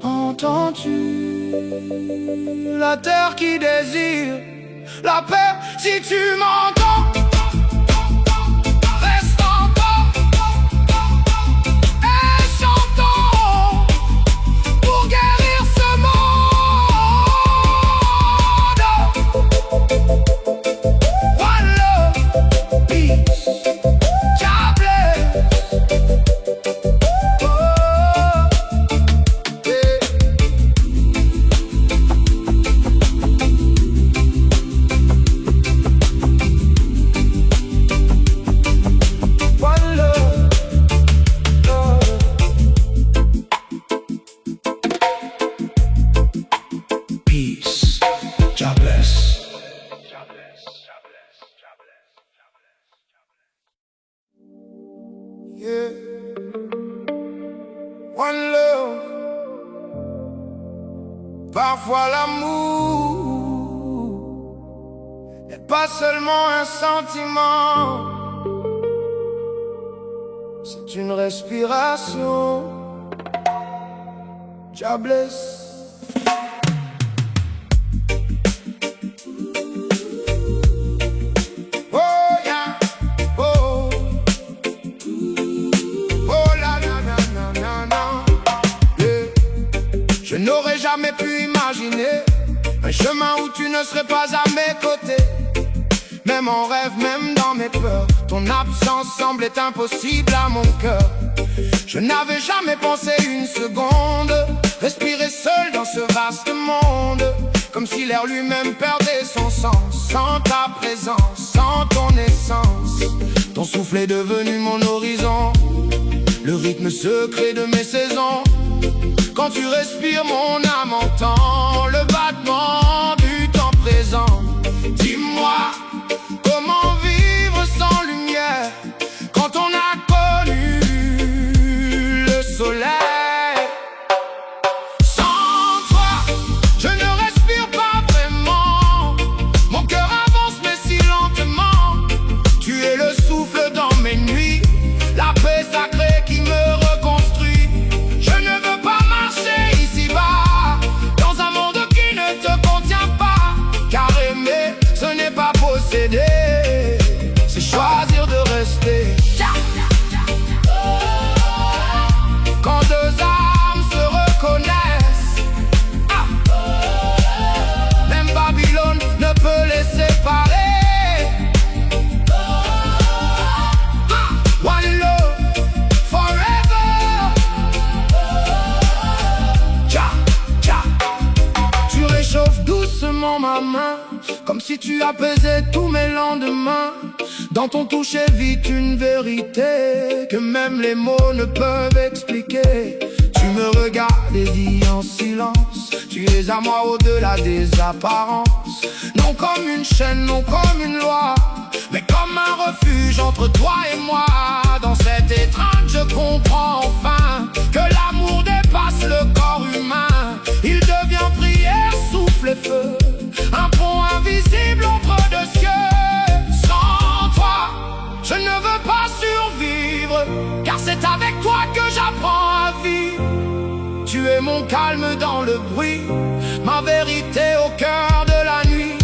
Entends-tu la terre qui désire la paix? Si tu m'entends, reste encore et chantons pour guérir ce monde. One love, peace, God bless. Oh, yeah. One love, love. Peace, God bless. Yeah. One love. Parfois l'amour n'est pas seulement un sentiment, c'est une respiration. God bless. Oh yeah, oh, oh la la la la la la. Yeah. Je n'aurais jamais pu imaginer un chemin où tu ne serais pas à mes côtés. Même en rêve, même dans mes peurs, ton absence semblait impossible à mon cœur. Je n'avais jamais pensé une seconde respirer seul dans ce vaste monde, comme si l'air lui-même perdait son sens. Sans ta présence, sans ton essence, ton souffle est devenu mon horizon, le rythme secret de mes saisons. Quand tu respires, mon âme entend le battement du temps présent. Dis-moi, comment vivre sans lumière quand on a connu le soleil? Sans toi, je ne respire pas vraiment. Mon cœur avance mais si lentement. Tu es le souffle dans mes nuits, la paix sacrée qui me reconstruit. Je ne veux pas marcher ici-bas dans un monde qui ne te contient pas, car aimer, ce n'est pas posséder, c'est choisir de rester. Quand deux âmes se reconnaissent, même Babylone ne peut les séparer. One love forever. Tcha, tcha. Tu réchauffes doucement ma main, comme si tu apaisais tous mes lendemains. Dans ton toucher vit une vérité que même les mots ne peuvent expliquer. Tu me regardes et dis en silence, tu es à moi au-delà des apparences. Non comme une chaîne, non comme une loi, mais comme un refuge entre toi et moi. Dans cette étreinte je comprends enfin que l'amour dépasse le corps humain. Il devient prière, souffle et feu, un pont invisible entre deux cieux. Sans toi, je ne veux pas survivre, car c'est avec toi que j'apprends à vivre. Tu es mon calme dans le bruit, ma vérité au cœur de la nuit.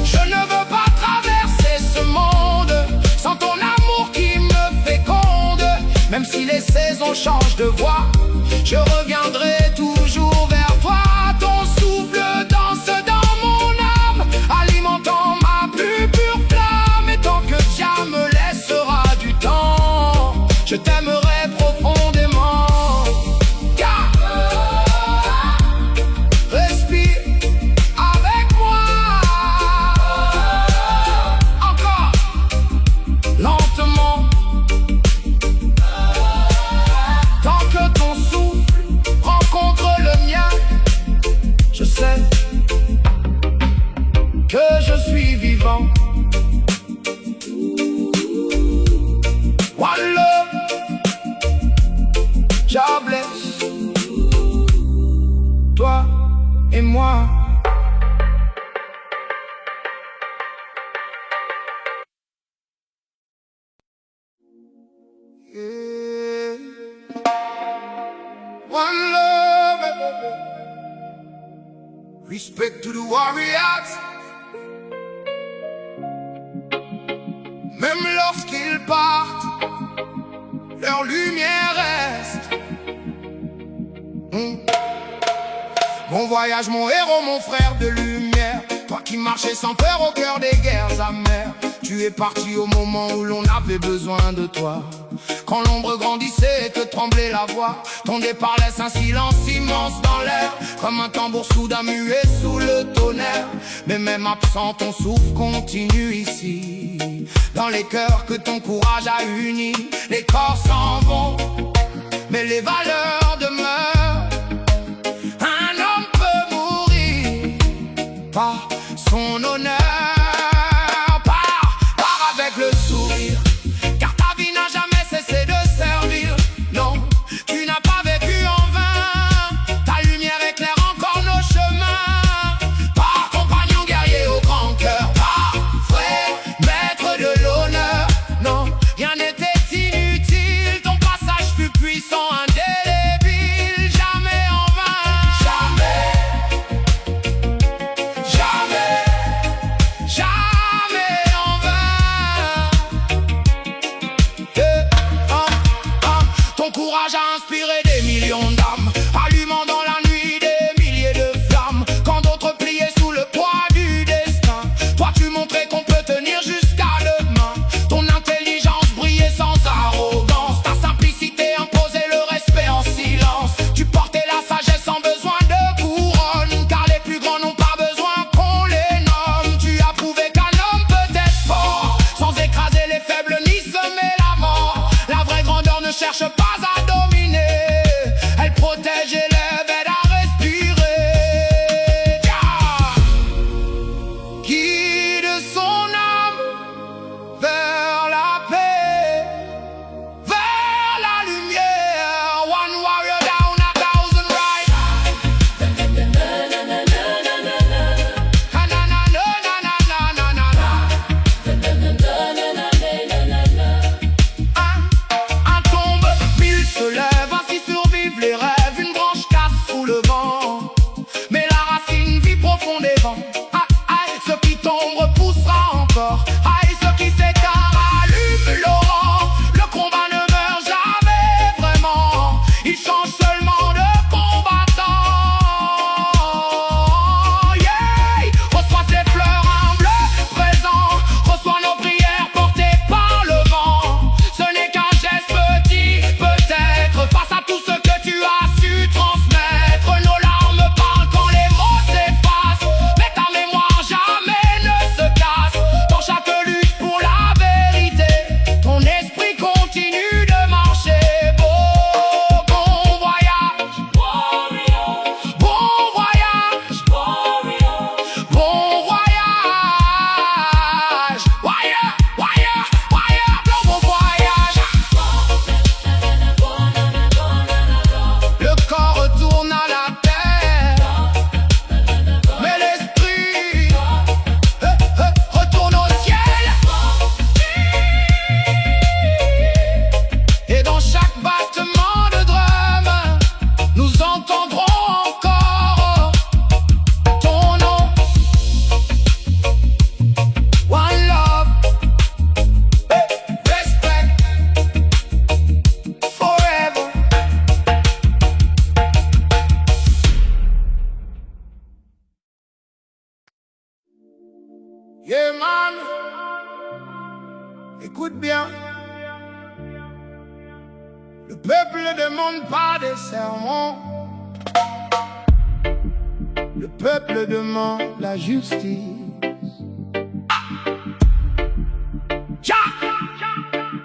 Je ne veux pas traverser ce monde sans ton amour qui me féconde. Même si les saisons changent de voie, je reviendrai toujours vers toi. Ton souffle danse dans mon âme, alimentant ma plus pure flamme. Et tant que Dieu me laissera du temps, je t'aimerai profondément. Car respire avec moi, encore lentement. Tant que ton souffle rencontre le mien, je sais que je suis vivant. One love, God bless, toi et moi. Yeah. One love, respect to the warriors. Même lorsqu'ils partent, leur lumière reste. Bon voyage mon héros, mon frère de lumière. Toi qui marchais sans peur au cœur des guerres amères. Tu es parti au moment où l'on avait besoin de toi. Quand l'ombre grandissait et que tremblait la voix. Ton départ laisse un silence immense dans l'air, comme un tambour soudain muet sous le tonnerre. Mais même absent, ton souffle continue ici. Dans les cœurs que ton courage a unis. Les corps s'en vont, mais les valeurs demeurent. Un homme peut mourir par son honneur. Pars avec le sourire, car ta vie n'a jamais cessé de servir. Non, tu n'as pas vécu en vain. Ta lumière éclaire encore nos chemins. Pars compagnon guerrier au grand cœur. Pars frère, maître de l'honneur. Non, rien n'était inutile. Ton passage fut puissant, indélébile. Yeah man, écoute bien. Le peuple ne demande pas des sermons. Le peuple demande la justice.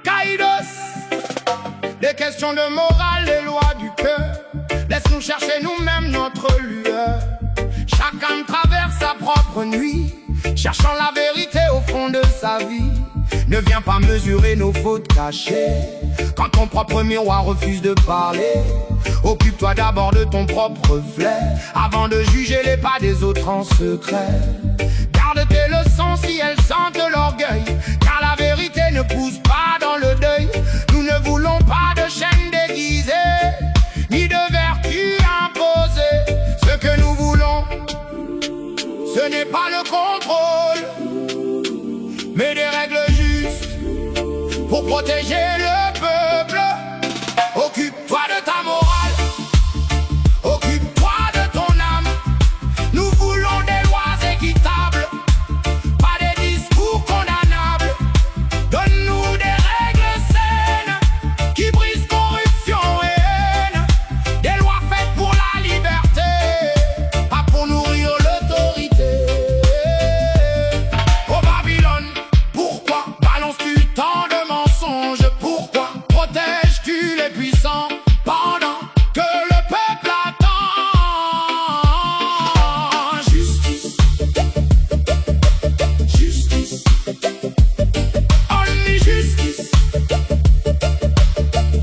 Kaidos, des questions de morale, les lois du cœur. Laisse-nous chercher nous-mêmes notre lueur. Chacun traverse sa propre nuit, cherchant la vérité au fond de sa vie. Ne viens pas mesurer nos fautes cachées quand ton propre miroir refuse de parler. Occupe-toi d'abord de ton propre flair avant de juger les pas des autres en secret. Garde tes leçons si elles sentent l'orgueil, car la vérité ne pousse pas dans le deuil. Nous ne voulons pas de chaînes déguisées, ni de vertus imposées. Ce que nous voulons, ce n'est pas le contrôle, mais des règles justes pour protéger le peuple. Occupe-toi de ta morale, occupe-toi de ton âme. Nous voulons des lois équitables, pas des discours condamnables. Donne-nous des règles saines qui brisent corruption et haine. Des lois faites pour la liberté, pas pour nourrir l'autorité. Oh Babylone, pourquoi balances-tu tant de mensonges? Pourquoi protèges-tu les puissants pendant que le peuple attend justice? Justice, only justice.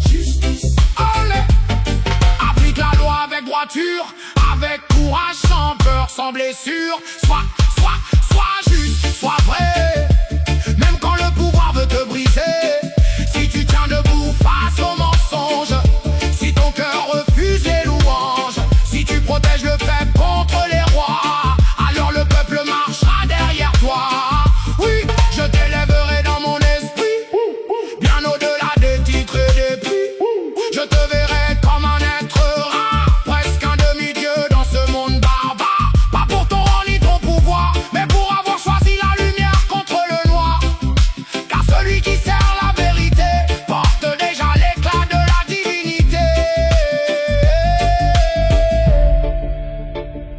Justice, only. Applique la loi avec droiture, avec courage, sans peur, sans blessure. Sois juste, sois vrai. Même quand le pouvoir veut te briser, si tu tiens debout face aux mensonges, si ton cœur refuse les louanges, si tu protèges le faible contre les rois, alors le peuple marchera derrière toi. Oui, je t'élèverai dans mon esprit, bien au-delà des titres et des prix. Je te verrai comme un être rare, presque un demi-dieu dans ce monde barbare. Pas pour ton rang ni ton pouvoir, mais pour avoir choisi la lumière contre le noir. Car celui qui sert la vérité porte déjà l'éclat de la divinité.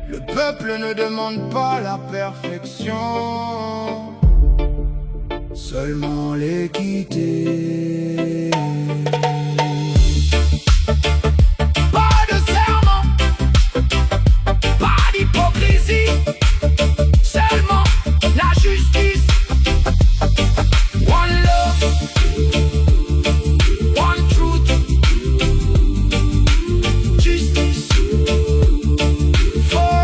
Le peuple ne demande pas la perfection, seulement l'équité. Pas de serment, pas d'hypocrisie, seulement la justice. One love, one truth, justice for all.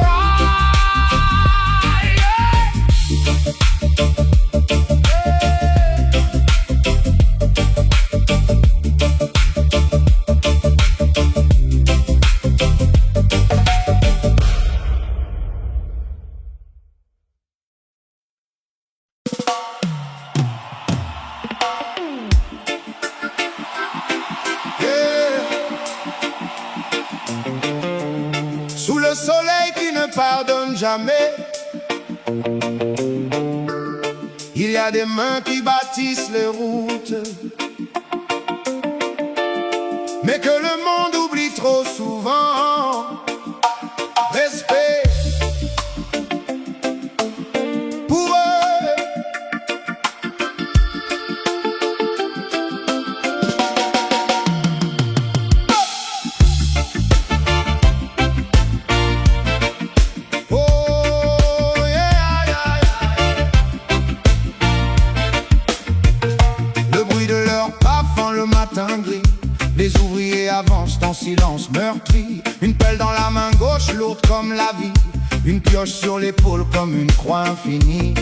Sous le soleil qui ne pardonne jamais, il y a des mains qui bâtissent les routes, mais que le monde oublie trop souvent. Respect pour eux. Oh yeah, yeah, yeah. Le bruit de leurs pas fend le matin gris. Les ouvriers avancent en silence meurtri. Une pelle dans la main gauche, lourde comme la vie. Une pioche sur l'épaule comme une croix infinie.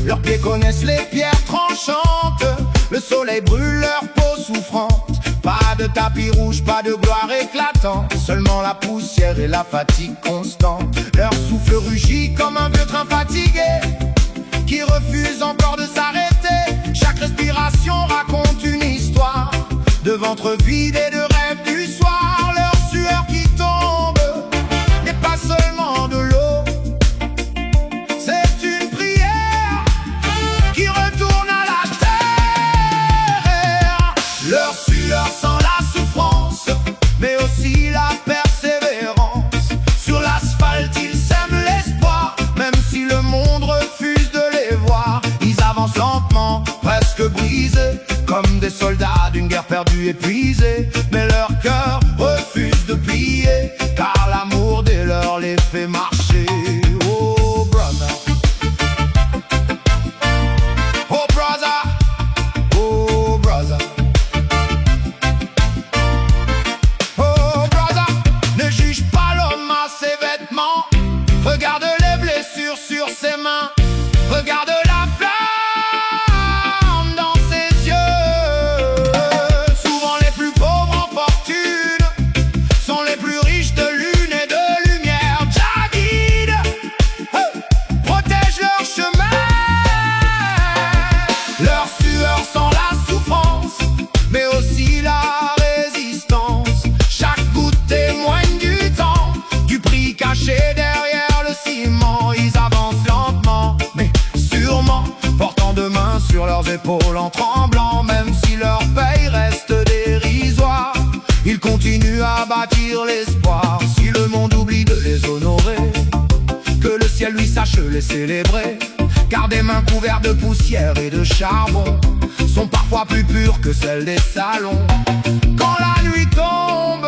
Leurs pieds connaissent les pierres tranchantes. Le soleil brûle leur peau souffrante. Pas de tapis rouge, pas de gloire éclatante. Seulement la poussière et la fatigue constante. Leur souffle rugit comme un vieux train fatigué qui refuse encore de s'arrêter. Chaque respiration raconte une histoire de ventre vide et de rêve du soir. Leur sueur qui tombe n'est pas seulement de l'eau, c'est une prière plus épuisés, mais leur cœur refuse de plier, car l'amour des leurs les fait marcher. Oh brother, oh brother, oh brother, oh brother. Ne juge pas l'homme à ses vêtements, regarde les blessures sur ses mains, regarde la flamme dans ses yeux. Souvent les plus pauvres en fortune sont les plus riches de lune et de lumière. Jah guide, protège leur chemin. Leur sueur sans la souffrance, mais aussi la résistance. Chaque goutte témoigne du temps, du prix caché derrière le ciment. Ils avancent lentement, mais sûrement, portant deux mains sur leurs épaules en tremblant. Même si leur paye reste dérisoire, ils continuent à bâtir l'espoir. Si le monde oublie de les honorer, que le ciel lui sache les célébrer, car des mains couvertes de poussière et de charbon sont parfois plus pures que celles des salons. Quand la nuit tombe